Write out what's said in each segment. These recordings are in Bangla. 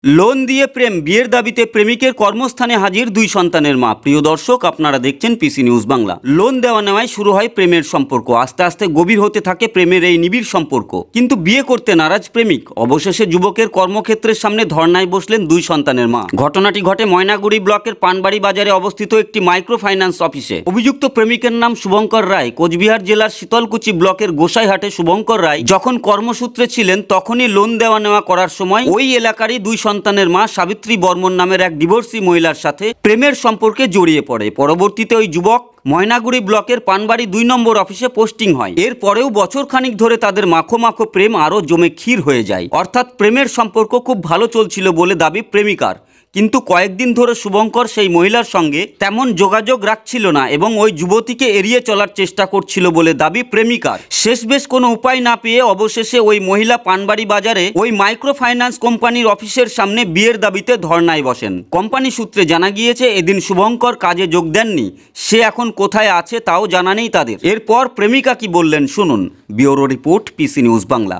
লোন দিয়ে প্রেম, বিয়ের দাবিতে প্রেমিকের কর্মস্থানে হাজির দুই সন্তানের মা। প্রিয় দর্শক, আপনারা দেখছেন পিসি নিউজ বাংলা। লোন দেওয়া নেওয়ায় শুরু হয় প্রেমের সম্পর্ক। আস্তে আস্তে গভীর হতে থাকে প্রেমের এই নিবিড় সম্পর্ক। কিন্তু বিয়ে করতে নারাজ প্রেমিক। অবশেষে যুবকের কর্মক্ষেত্রের সামনে ধর্নায় বসলেন দুই সন্তানের মা। ঘটনাটি ঘটে ময়নাগুড়ি ব্লকের পানবাড়ি বাজারে অবস্থিত একটি মাইক্রো ফাইন্যান্স অফিসে। অভিযুক্ত প্রেমিকের নাম শুভঙ্কর রায়। কোচবিহার জেলার শীতলকুচি ব্লকের গোসাইহাটে শুভঙ্কর রায় যখন কর্মসূত্রে ছিলেন, তখনই লোন দেওয়া নেওয়া করার সময় ওই এলাকারই দুই সন্তানের মা সাবিত্রী বর্মন নামের এক ডিভোর্সি মহিলার সাথে প্রেমের সম্পর্কে জড়িয়ে পড়ে। পরবর্তীতে ওই যুবক ময়নাগুড়ি ব্লকের পানবাড়ি 2 নম্বর অফিসে পোস্টিং হয়। এরপরেও বছর খানিক ধরে তাদের মাখো মাখো প্রেম আরও জমে ক্ষীর হয়ে যায়। অর্থাৎ প্রেমের সম্পর্ক খুব ভালো চলছিল বলে দাবি প্রেমিকার। কিন্তু কয়েকদিন ধরে শুভঙ্কর সেই মহিলার সঙ্গে তেমন যোগাযোগ রাখছিল না এবং ওই যুবতীকে এড়িয়ে চলার চেষ্টা করছিল বলে দাবি প্রেমিকার। শেষবেশ কোনো উপায় না পেয়ে অবশেষে ওই মহিলা পানবাড়ি বাজারে ওই মাইক্রো ফাইন্যান্স কোম্পানির অফিসের সামনে বিয়ের দাবিতে ধর্নায় বসেন। কোম্পানি সূত্রে জানা গিয়েছে, এদিন শুভঙ্কর কাজে যোগ দেননি। সে এখন কোথায় আছে তাও জানা নেই তাদের। এরপর প্রেমিকা কি বললেন শুনুন। Bureau report, PC news Bangla.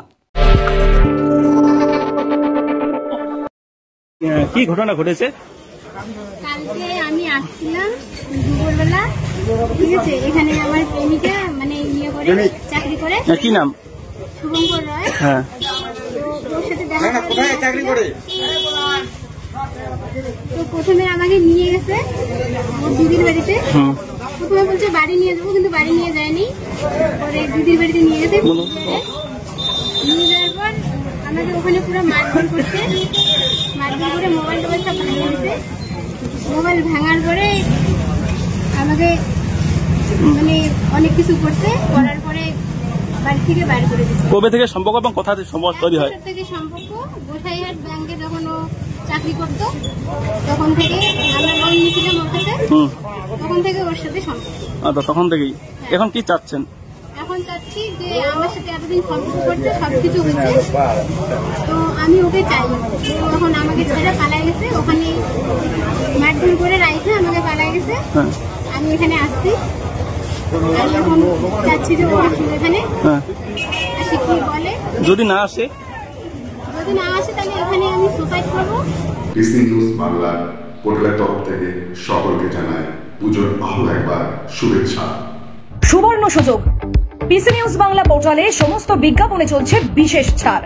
কি ঘটনা ঘটেছে? কালকে আমি আসছিলাম দুপুরবেলা, ঠিক আছে। এখানে আমার প্রেমিকা মানে ইয়ে করে চাকরি করে। কি নাম? শুভঙ্কর রায়। হ্যাঁ। ওর সাথে দেখা করে। তো প্রথমে আমাকে নিয়ে গেছে ওর দিদির বাড়িতে। প্রথমে বলছে বাড়ি নিয়ে যাবো, কিন্তু বাড়ি নিয়ে যায়নি। পরে দিদির বাড়িতে নিয়ে গেছে। নিয়ে যাওয়ার পর আমাকে ওখানে পুরো মারধর করছে। মারধর করে মোবাইল টোবাইল সব ভাঙিয়ে দিছে। মোবাইল ভাঙার পরে আমাকে মানে অনেক কিছু করছে। করার পরে বাড়ি থেকে বাইরে করে দিচ্ছে। কবে থেকে সম্পর্ক এবং কোথা থেকে সম্পর্ক তৈরি হয়? থেকে সম্পর্ক গোসাইহাট ব্যাংকে যখন ও চাকরি করতো তখন থেকে আমরা লোন নিয়েছিলাম ওর কাছে। তখন থেকে ওর সাথে সম্পর্ক। আচ্ছা, তখন থেকেই। এখন কি চাচ্ছেন? এখন চাচ্ছি যে আমার সাথে এতদিন সম্পর্ক করছে, সবকিছু হচ্ছে, তো আমি ওকে চাই। তখন আমাকে ছেড়ে পালাই গেছে, ওখানে মারধর করে রাইখে আমাকে পালাই গেছে। আমি এখানে আসছি, আমি এখন চাচ্ছি যে ও আসুন এখানে। আসি কি বলে, যদি না আসে তাহলে এখানে আমি সুসাইড করবো। পিসি নিউজ বাংলা পোর্টালের তরফ থেকে সকলকে জানাই পুজোর আরো একবার শুভেচ্ছা। সুবর্ণ সুযোগ, পিসি নিউজ বাংলা পোর্টালে সমস্ত বিজ্ঞাপনে চলছে বিশেষ ছাড়।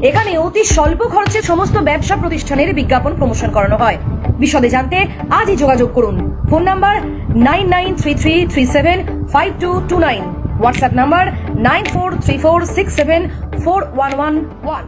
এখানে অতি স্বল্প খরচে সমস্ত ব্যবসা প্রতিষ্ঠানের বিজ্ঞাপন প্রমোশন করানো হয়। বিশদে জানতে আজই যোগাযোগ করুন। Phone number 9933375229, WhatsApp number 9434674111।